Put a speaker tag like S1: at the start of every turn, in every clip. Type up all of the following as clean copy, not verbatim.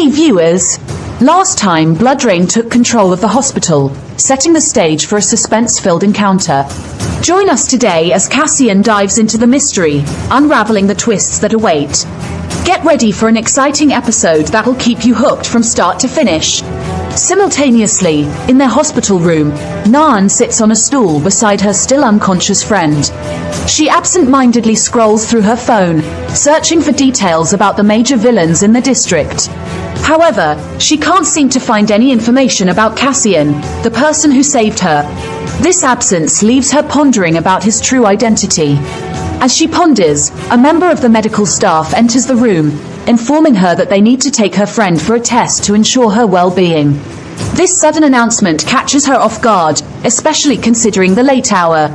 S1: Hey viewers! Last time, Bloodrain took control of the hospital, setting the stage for a suspense-filled encounter. Join us today as Cassian dives into the mystery, unraveling the twists that await. Get ready for an exciting episode that'll keep you hooked from start to finish. Simultaneously, in their hospital room, Naan sits on a stool beside her still unconscious friend. She absent-mindedly scrolls through her phone, searching for details about the major villains in the district. However, she can't seem to find any information about Cassian, the person who saved her. This absence leaves her pondering about his true identity. As she ponders, a member of the medical staff enters the room, informing her that they need to take her friend for a test to ensure her well-being. This sudden announcement catches her off guard, especially considering the late hour.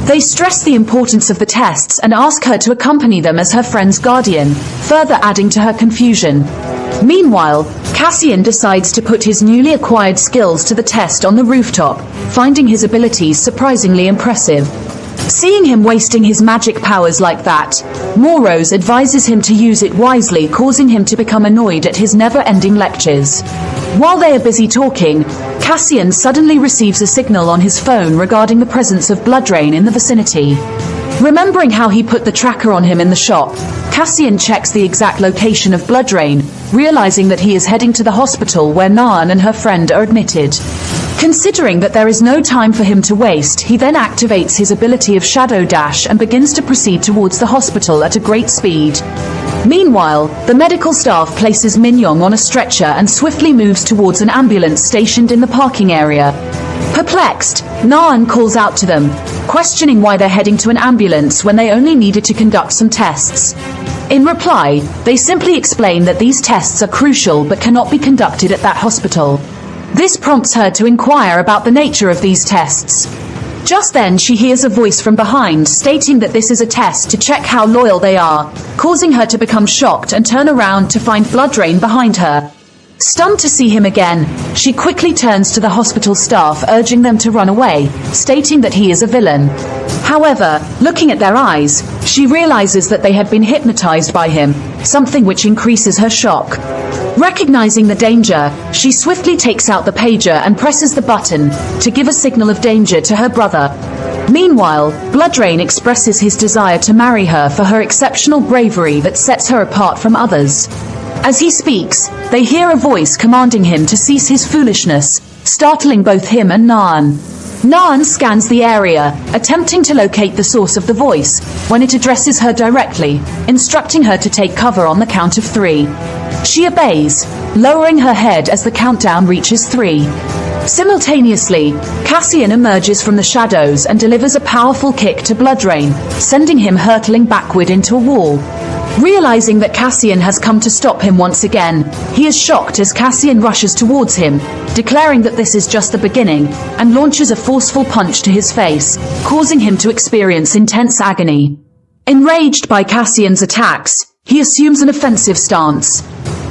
S1: They stress the importance of the tests and ask her to accompany them as her friend's guardian, further adding to her confusion. Meanwhile, Cassian decides to put his newly acquired skills to the test on the rooftop, finding his abilities surprisingly impressive. Seeing him wasting his magic powers like that, Morose advises him to use it wisely, causing him to become annoyed at his never-ending lectures. While they are busy talking, Cassian suddenly receives a signal on his phone regarding the presence of Bloodrain in the vicinity. Remembering how he put the tracker on him in the shop, Cassian checks the exact location of Bloodrain, realizing that he is heading to the hospital where Naan and her friend are admitted. Considering that there is no time for him to waste, he then activates his ability of Shadow Dash and begins to proceed towards the hospital at a great speed. Meanwhile, the medical staff places Minyong on a stretcher and swiftly moves towards an ambulance stationed in the parking area. Perplexed, Naan calls out to them, questioning why they're heading to an ambulance when they only needed to conduct some tests. In reply, they simply explain that these tests are crucial but cannot be conducted at that hospital. This prompts her to inquire about the nature of these tests. Just then she hears a voice from behind stating that this is a test to check how loyal they are, causing her to become shocked and turn around to find Bloodrain behind her. Stunned to see him again, she quickly turns to the hospital staff, urging them to run away, stating that he is a villain. However, looking at their eyes, she realizes that they had been hypnotized by him, something which increases her shock. Recognizing the danger, she swiftly takes out the pager and presses the button to give a signal of danger to her brother. Meanwhile, Bloodrain expresses his desire to marry her for her exceptional bravery that sets her apart from others. As he speaks, they hear a voice commanding him to cease his foolishness, startling both him and Naan. Naan scans the area, attempting to locate the source of the voice, when it addresses her directly, instructing her to take cover on the count of 3. She obeys, lowering her head as the countdown reaches 3. Simultaneously, Cassian emerges from the shadows and delivers a powerful kick to Bloodrain, sending him hurtling backward into a wall. Realizing that Cassian has come to stop him once again, he is shocked as Cassian rushes towards him, declaring that this is just the beginning, and launches a forceful punch to his face, causing him to experience intense agony. Enraged by Cassian's attacks, he assumes an offensive stance.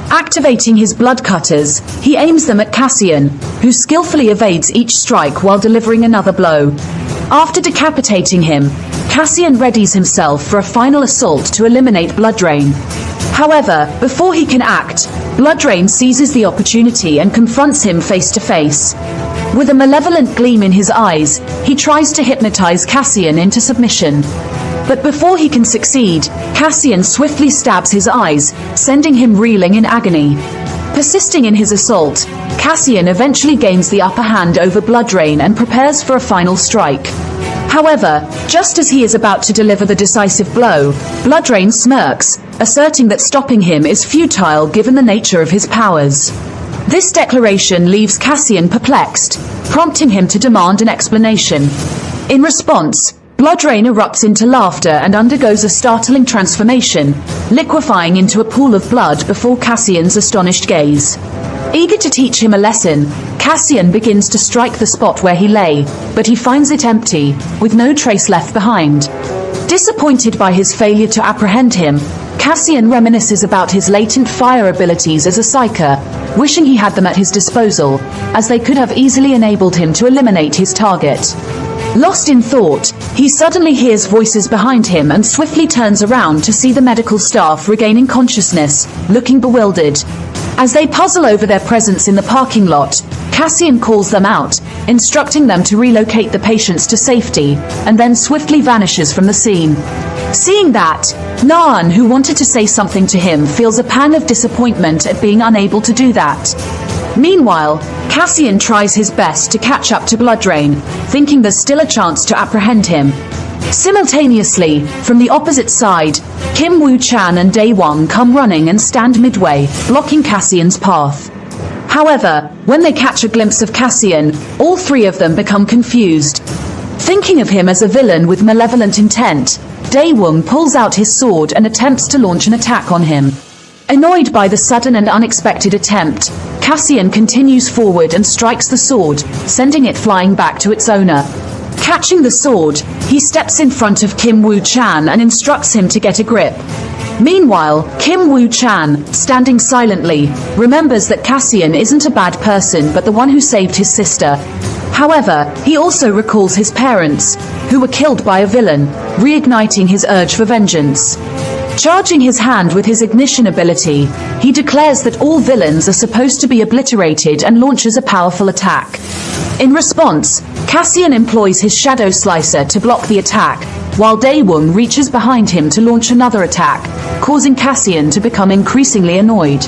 S1: Activating his blood cutters, he aims them at Cassian, who skillfully evades each strike while delivering another blow. After decapitating him, Cassian readies himself for a final assault to eliminate Bloodrain. However, before he can act, Bloodrain seizes the opportunity and confronts him face to face. With a malevolent gleam in his eyes, he tries to hypnotize Cassian into submission. But before he can succeed, Cassian swiftly stabs his eyes, sending him reeling in agony. Persisting in his assault, Cassian eventually gains the upper hand over Bloodrain and prepares for a final strike. However, just as he is about to deliver the decisive blow, Bloodrain smirks, asserting that stopping him is futile given the nature of his powers. This declaration leaves Cassian perplexed, prompting him to demand an explanation. In response, Bloodrain erupts into laughter and undergoes a startling transformation, liquefying into a pool of blood before Cassian's astonished gaze. Eager to teach him a lesson, Cassian begins to strike the spot where he lay, but he finds it empty, with no trace left behind. Disappointed by his failure to apprehend him, Cassian reminisces about his latent fire abilities as a Psyker, wishing he had them at his disposal, as they could have easily enabled him to eliminate his target. Lost in thought, he suddenly hears voices behind him and swiftly turns around to see the medical staff regaining consciousness, looking bewildered. As they puzzle over their presence in the parking lot, Cassian calls them out, instructing them to relocate the patients to safety, and then swiftly vanishes from the scene. Seeing that, Naan, who wanted to say something to him, feels a pang of disappointment at being unable to do that. Meanwhile, Cassian tries his best to catch up to Bloodrain, thinking there's still a chance to apprehend him. Simultaneously, from the opposite side, Kim Woo-chan and Daewon come running and stand midway, blocking Cassian's path. However, when they catch a glimpse of Cassian, all three of them become confused. Thinking of him as a villain with malevolent intent, Daewon pulls out his sword and attempts to launch an attack on him. Annoyed by the sudden and unexpected attempt, Cassian continues forward and strikes the sword, sending it flying back to its owner. Catching the sword, he steps in front of Kim Woo-chan and instructs him to get a grip. Meanwhile, Kim Woo-chan, standing silently, remembers that Cassian isn't a bad person but the one who saved his sister. However, he also recalls his parents, who were killed by a villain, reigniting his urge for vengeance. Charging his hand with his ignition ability, he declares that all villains are supposed to be obliterated and launches a powerful attack. In response, Cassian employs his Shadow Slicer to block the attack, while Daewon reaches behind him to launch another attack, causing Cassian to become increasingly annoyed.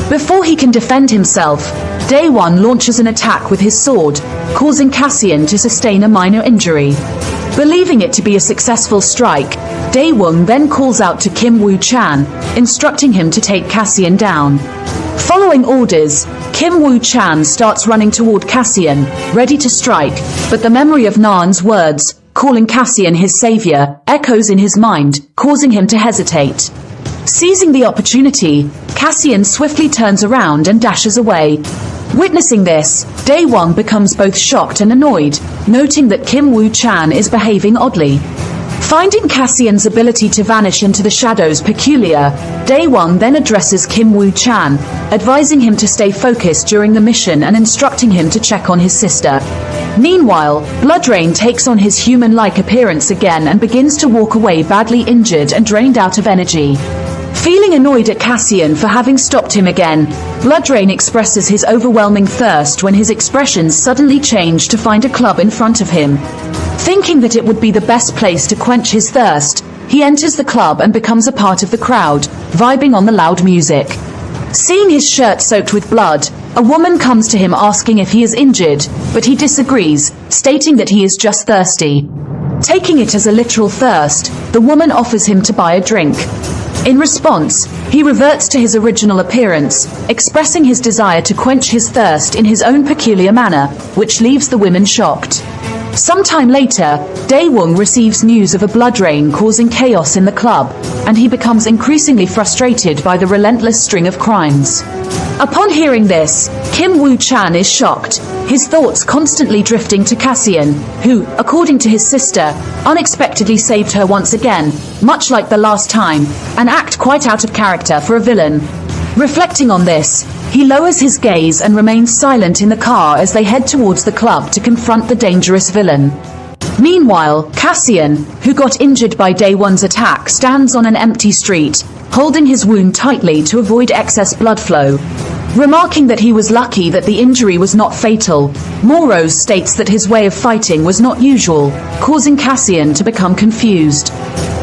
S1: Before he can defend himself, Daewon launches an attack with his sword, causing Cassian to sustain a minor injury. Believing it to be a successful strike, Daewon then calls out to Kim Woo-chan, instructing him to take Cassian down. Following orders, Kim Woo-chan starts running toward Cassian, ready to strike, but the memory of Naan's words, calling Cassian his savior, echoes in his mind, causing him to hesitate. Seizing the opportunity, Cassian swiftly turns around and dashes away. Witnessing this, Daewon becomes both shocked and annoyed, noting that Kim Woo-chan is behaving oddly. Finding Cassian's ability to vanish into the shadows peculiar, Daewon then addresses Kim Woo-chan, advising him to stay focused during the mission and instructing him to check on his sister. Meanwhile, Bloodrain takes on his human-like appearance again and begins to walk away badly injured and drained out of energy. Feeling annoyed at Cassian for having stopped him again, Bloodrain expresses his overwhelming thirst when his expressions suddenly change to find a club in front of him. Thinking that it would be the best place to quench his thirst, he enters the club and becomes a part of the crowd, vibing on the loud music. Seeing his shirt soaked with blood, a woman comes to him asking if he is injured, but he disagrees, stating that he is just thirsty. Taking it as a literal thirst, the woman offers him to buy a drink. In response, he reverts to his original appearance, expressing his desire to quench his thirst in his own peculiar manner, which leaves the women shocked. Sometime later, Daewon receives news of a Bloodrain causing chaos in the club, and he becomes increasingly frustrated by the relentless string of crimes. Upon hearing this, Kim Woo-chan is shocked, his thoughts constantly drifting to Cassian, who, according to his sister, unexpectedly saved her once again, much like the last time, an act quite out of character for a villain. Reflecting on this, he lowers his gaze and remains silent in the car as they head towards the club to confront the dangerous villain. Meanwhile, Cassian, who got injured by Daewon's attack, stands on an empty street, holding his wound tightly to avoid excess blood flow. Remarking that he was lucky that the injury was not fatal, Morose states that his way of fighting was not usual, causing Cassian to become confused.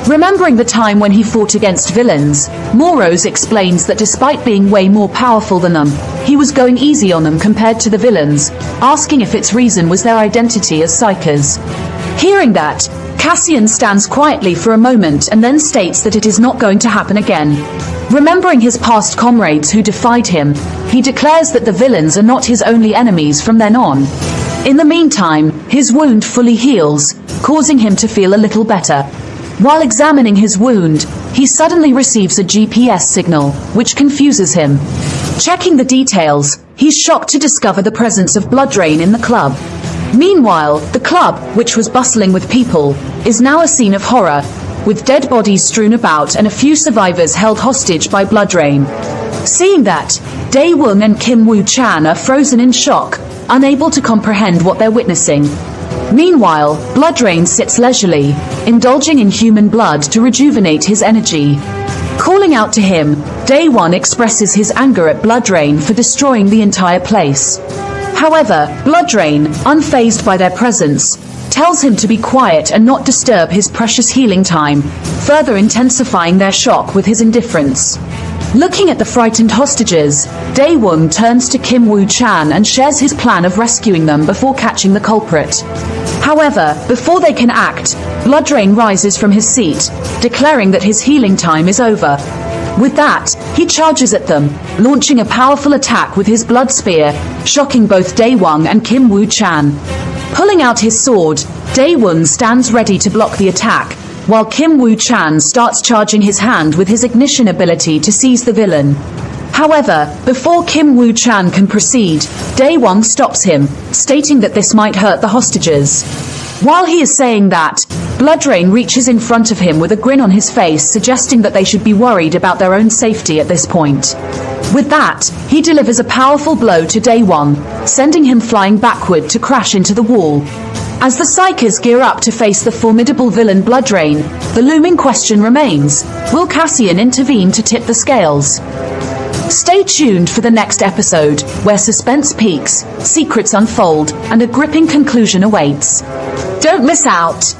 S1: Remembering the time when he fought against villains, Morose explains that despite being way more powerful than them, he was going easy on them compared to the villains, asking if its reason was their identity as Psykers. Hearing that, Cassian stands quietly for a moment and then states that it is not going to happen again. Remembering his past comrades who defied him, he declares that the villains are not his only enemies from then on. In the meantime, his wound fully heals, causing him to feel a little better. While examining his wound, he suddenly receives a GPS signal, which confuses him. Checking the details, he's shocked to discover the presence of Bloodrain in the club. Meanwhile, the club, which was bustling with people, is now a scene of horror, with dead bodies strewn about and a few survivors held hostage by Bloodrain. Seeing that, Daewon and Kim Woo-chan are frozen in shock, unable to comprehend what they're witnessing. Meanwhile, Bloodrain sits leisurely, indulging in human blood to rejuvenate his energy. Calling out to him, Day One expresses his anger at Bloodrain for destroying the entire place. However, Bloodrain, unfazed by their presence, tells him to be quiet and not disturb his precious healing time, further intensifying their shock with his indifference. Looking at the frightened hostages, Daewon turns to Kim Woo-chan and shares his plan of rescuing them before catching the culprit. However, before they can act, Bloodrain rises from his seat, declaring that his healing time is over. With that, he charges at them, launching a powerful attack with his blood spear, shocking both Daewon and Kim Woo-chan. Pulling out his sword, Daewon stands ready to block the attack, while Kim Woo-chan starts charging his hand with his ignition ability to seize the villain. However, before Kim Woo-chan can proceed, Daewon stops him, stating that this might hurt the hostages. While he is saying that, Bloodrain reaches in front of him with a grin on his face, suggesting that they should be worried about their own safety at this point. With that, he delivers a powerful blow to Daewon, sending him flying backward to crash into the wall. As the Psykers gear up to face the formidable villain Bloodrain, the looming question remains: will Cassian intervene to tip the scales? Stay tuned for the next episode, where suspense peaks, secrets unfold, and a gripping conclusion awaits. Don't miss out!